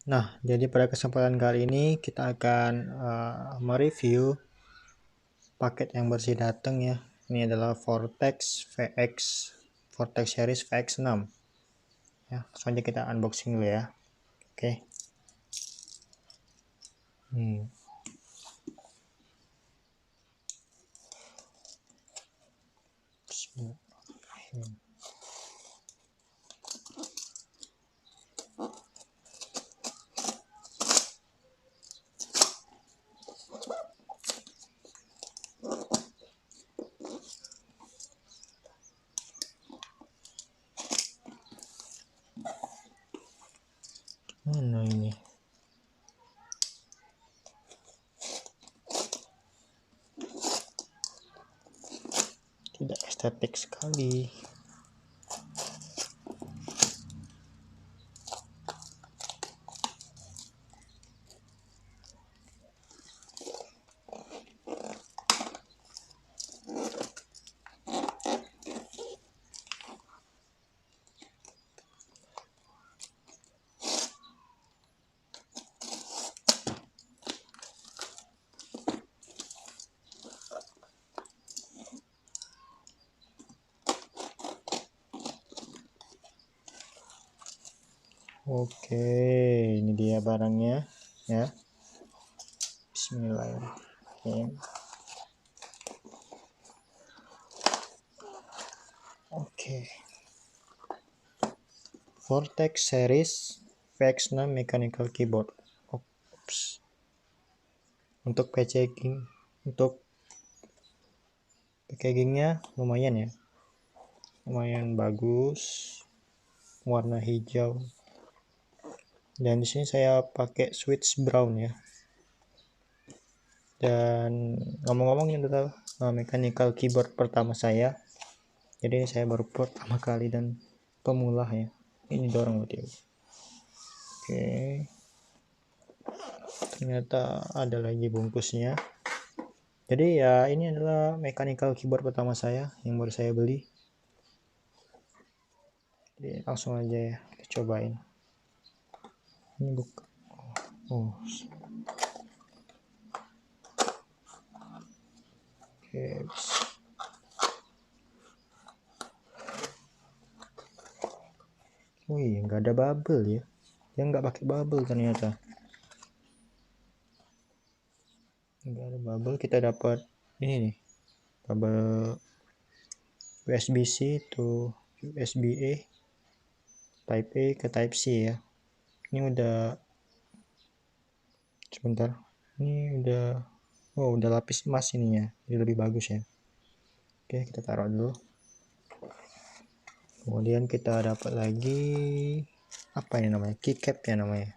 Nah, jadi pada kesempatan kali ini kita akan mereview paket yang bersih datang ya. Ini adalah Vortex VX Vortex series VX6 ya. Langsung aja kita unboxing dulu ya. Oke. Bismillahirrahmanirrahim. Mana ini? Tidak estetik sekali. Oke, ini dia barangnya ya. Bismillahirrahmanirrahim. Oke. Vortex series VX6 mechanical keyboard. Oops. Untuk packagingnya lumayan ya, lumayan bagus, warna hijau. Dan di sini saya pakai switch brown ya. Dan ngomong-ngomong ini adalah mechanical keyboard pertama saya. Jadi saya baru pertama kali dan pemula ya. Ini dorong dia. Oke. Ternyata ada lagi bungkusnya. Jadi ya ini adalah mechanical keyboard pertama saya yang baru saya beli. Jadi langsung aja ya kita cobain. Ini buka. Oh. Oke. Wih, nggak ada bubble ya. Dia nggak pakai bubble ternyata. Nggak ada bubble, kita dapat ini nih. Kabel USB-C to USB-A, Type A ke Type C ya. Ini udah sebentar. Ini udah lapis emas ininya. Jadi lebih bagus ya. Oke, kita taruh dulu. Kemudian kita dapat lagi apa ini namanya? Keycap ya namanya.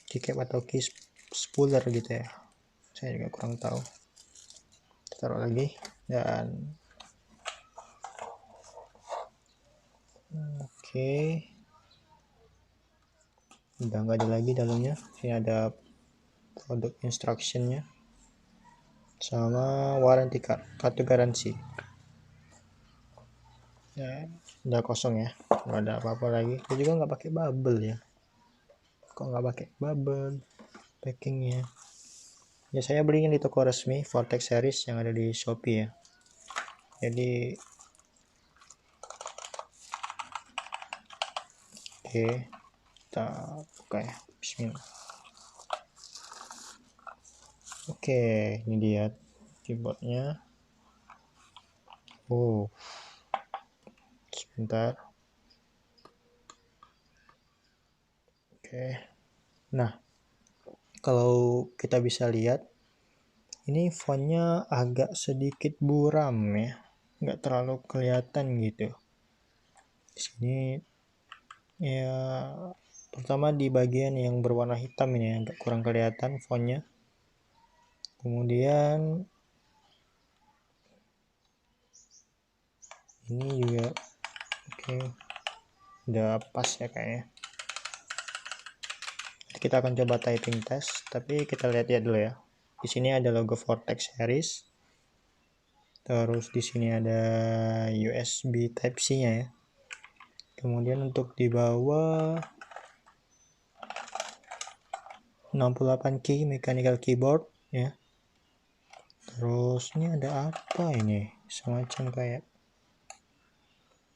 Keycap atau key spooler gitu ya. Saya juga kurang tahu. Kita taruh lagi dan oke. Udah nggak ada lagi dalamnya. Ini ada produk instructionnya sama warranty card, kartu garansi ya. Udah kosong ya, nggak ada apa-apa lagi. Dia juga nggak pakai bubble ya. Kok nggak pakai bubble packingnya ya? Saya belinya di toko resmi Vortex series yang ada di Shopee ya. Jadi oke, kita buka ya. Bismillah. Oke, ini dia keyboardnya. Oh, sebentar. Oke, nah kalau kita bisa lihat ini fontnya agak sedikit buram ya, nggak terlalu kelihatan gitu di sini ya. Pertama di bagian yang berwarna hitam ini ya, agak kurang kelihatan fontnya. Kemudian ini juga oke, udah pas ya kayaknya. Kita akan coba typing test, tapi kita lihat dulu ya. Di sini ada logo Vortex series. Terus di sini ada USB Type C-nya ya. Kemudian untuk di bawah 68K mechanical keyboard ya. Terus ini ada apa ini? Semacam kayak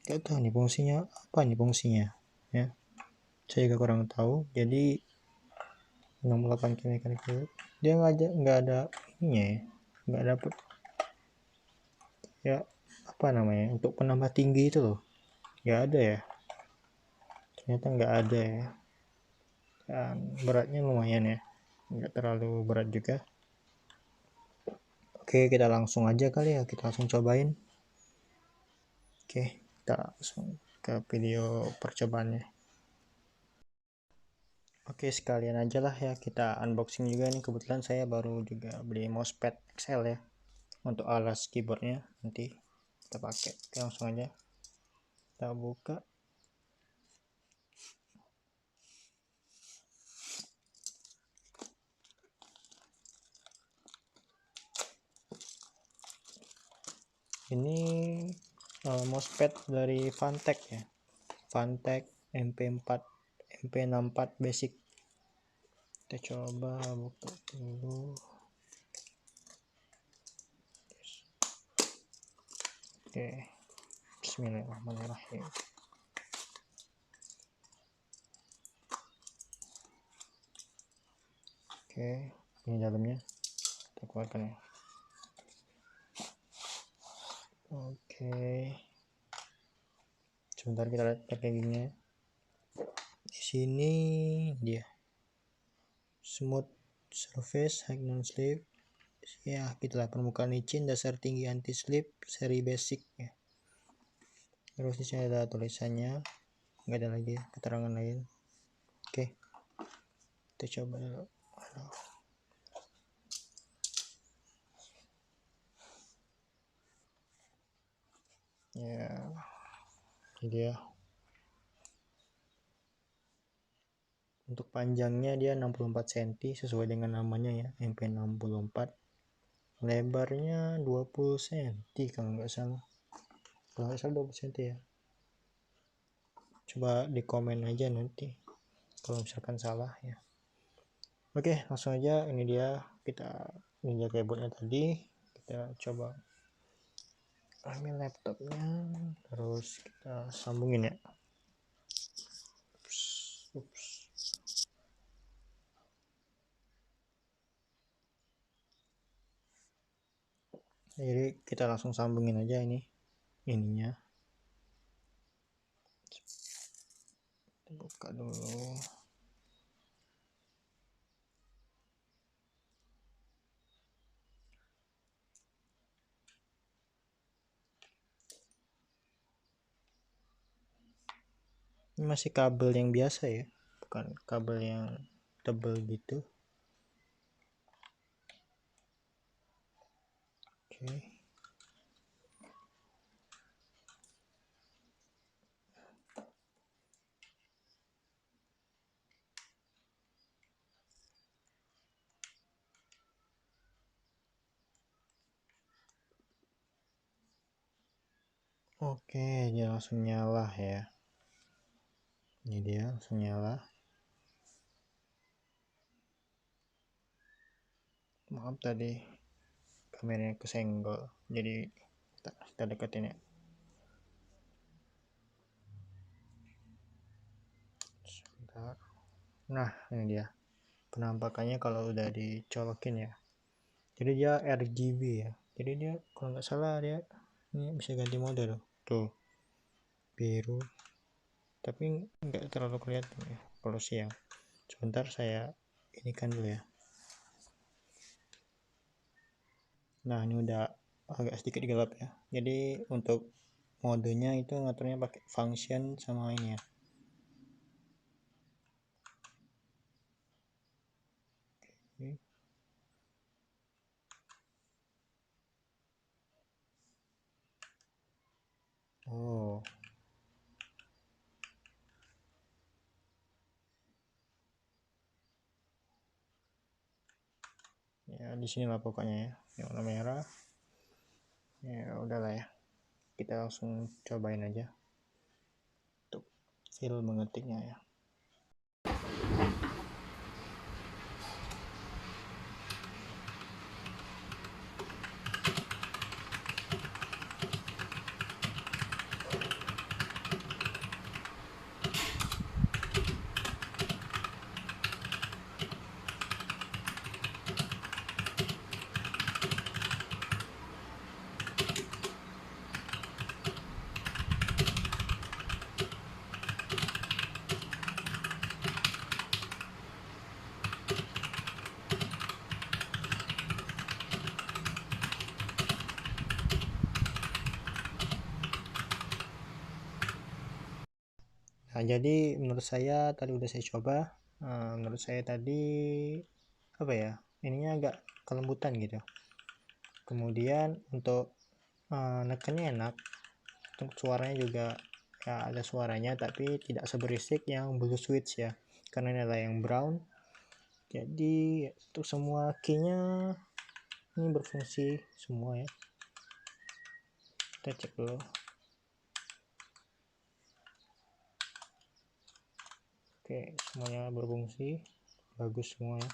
nggak tahu nih fungsinya apa nih fungsinya ya. Saya juga kurang tahu. Jadi 68K mechanical keyboard dia nggak ada ininya ya. Nggak dapet ya apa namanya untuk penambah tinggi itu loh. Nggak ada ya. Ternyata nggak ada ya. Dan beratnya lumayan ya. Nggak terlalu berat juga. Oke, kita langsung aja kali ya, kita langsung cobain. Oke, kita langsung ke video percobaannya. Oke, sekalian aja lah ya, kita unboxing juga nih. Kebetulan saya baru juga beli mousepad XL ya, untuk alas keyboardnya. Nanti kita pakai. Oke, langsung aja kita buka. Ini mousepad dari Fantech ya, Fantech MP4 MP64 basic. Kita coba buka dulu. Oke, bismillahirrahmanirrahim. Oke, ini dalamnya kita keluarkan ya. Oke, sebentar kita lihat packagingnya. Di sini dia smooth surface, high non slip ya, gitulah, permukaan licin, dasar tinggi anti slip, seri basic ya. Terus di sini ada tulisannya, nggak ada lagi keterangan lain. Oke, kita coba dulu. Ya, ini dia. Untuk panjangnya dia 64 cm sesuai dengan namanya ya, MP64. Lebarnya 20 cm kalau nggak salah. Kalau nggak salah 20 cm ya. Coba di komen aja nanti kalau misalkan salah ya. Oke, langsung aja. Ini dia, kita Ninja keyboardnya tadi. Kita coba ambil laptopnya, terus kita sambungin ya. Ups. Jadi kita langsung sambungin aja ininya. Kita buka dulu. Ini masih kabel yang biasa ya, bukan kabel yang tebel gitu. Oke. Oke, dia langsung nyala ya. Ini dia langsung nyala. Maaf tadi kameranya kesenggol, jadi kita deketin ya. Sebentar. Nah, ini dia penampakannya kalau udah dicolokin ya. Jadi dia RGB ya. Jadi dia kalau nggak salah dia ini bisa ganti mode tuh, biru. Tapi nggak terlalu kelihatan ya kalau siang. Sebentar saya ini kan dulu ya. Nah, ini udah agak sedikit gelap ya. Jadi untuk modenya itu ngaturnya pakai function sama ini ya. Oke. Oh, ya di sini lah pokoknya ya, yang warna merah. Ya udahlah ya, kita langsung cobain aja untuk feel mengetiknya ya. Nah, jadi menurut saya tadi udah saya coba. Menurut saya tadi apa ya? Ininya agak kelembutan gitu. Kemudian untuk nekannya enak. Untuk suaranya juga ya ada suaranya tapi tidak seberisik yang blue switch ya. Karena ini adalah yang brown. Jadi untuk semua keynya ini berfungsi semua ya. Kita cek dulu. Oke, semuanya berfungsi, bagus semua ya.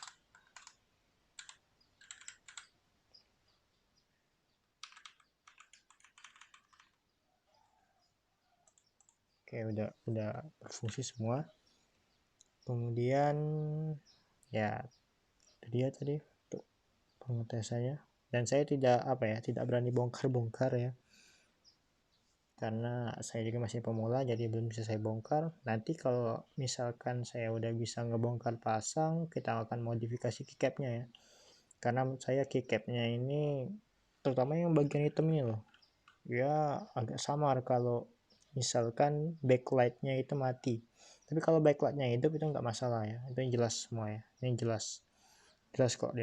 Oke, udah berfungsi semua. Kemudian ya dia tadi untuk pengetesannya. Dan saya tidak berani bongkar-bongkar ya. Karena saya juga masih pemula jadi belum bisa saya bongkar. Nanti kalau misalkan saya udah bisa ngebongkar pasang, kita akan modifikasi keycapnya ya. Karena menurut saya keycapnya ini terutama yang bagian hitam ini loh, ya agak samar kalau misalkan backlightnya itu mati. Tapi kalau backlightnya hidup itu nggak masalah ya, itu yang jelas semua ya, ini jelas jelas kok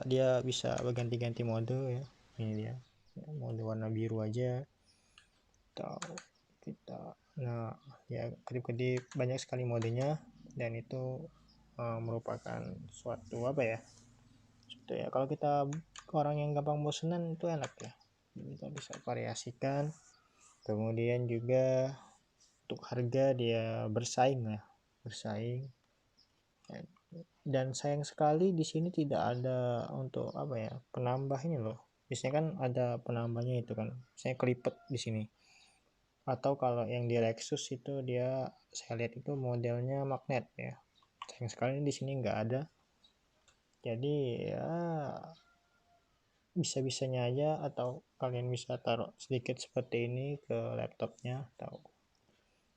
dia bisa berganti-ganti mode ya. Ini dia mode warna biru aja atau kita, nah ya kedip-kedip banyak sekali modenya. Dan itu merupakan suatu apa ya, suatu ya kalau kita orang yang gampang bosenan itu enak ya, kita bisa variasikan. Kemudian juga untuk harga dia bersaing ya, bersaing. Dan sayang sekali di sini tidak ada untuk apa ya, penambah ini loh. Biasanya kan ada penambahnya itu kan, saya kelipet di sini. Atau kalau yang di Lexus itu dia saya lihat itu modelnya magnet ya. Sayang sekali di sini nggak ada. Jadi ya bisa-bisanya aja, atau kalian bisa taruh sedikit seperti ini ke laptopnya atau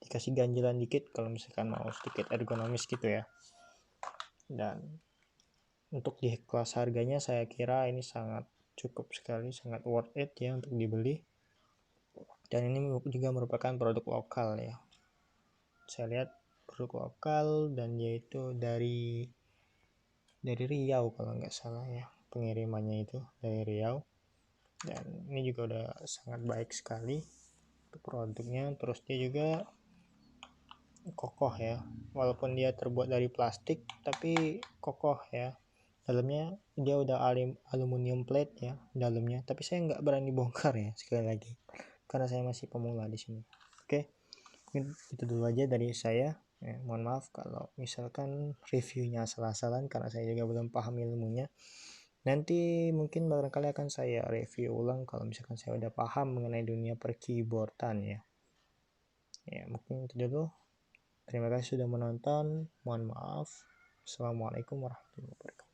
dikasih ganjilan dikit kalau misalkan mau sedikit ergonomis gitu ya. Dan untuk di kelas harganya saya kira ini sangat cukup sekali, sangat worth it ya untuk dibeli. Dan ini juga merupakan produk lokal ya, saya lihat produk lokal dan yaitu dari Riau kalau nggak salah ya, pengirimannya itu dari Riau. Dan ini juga udah sangat baik sekali untuk produknya. Terus dia juga kokoh ya, walaupun dia terbuat dari plastik tapi kokoh ya. Dalamnya dia udah aluminium plate ya dalamnya, tapi saya nggak berani bongkar ya sekali lagi karena saya masih pemula di sini. Oke, mungkin itu dulu aja dari saya ya, mohon maaf kalau misalkan reviewnya salah-salah karena saya juga belum paham ilmunya. Nanti mungkin barangkali akan saya review ulang kalau misalkan saya udah paham mengenai dunia per keyboardan ya. Ya mungkin itu dulu. Terima kasih sudah menonton. Mohon maaf. Assalamualaikum warahmatullahi wabarakatuh.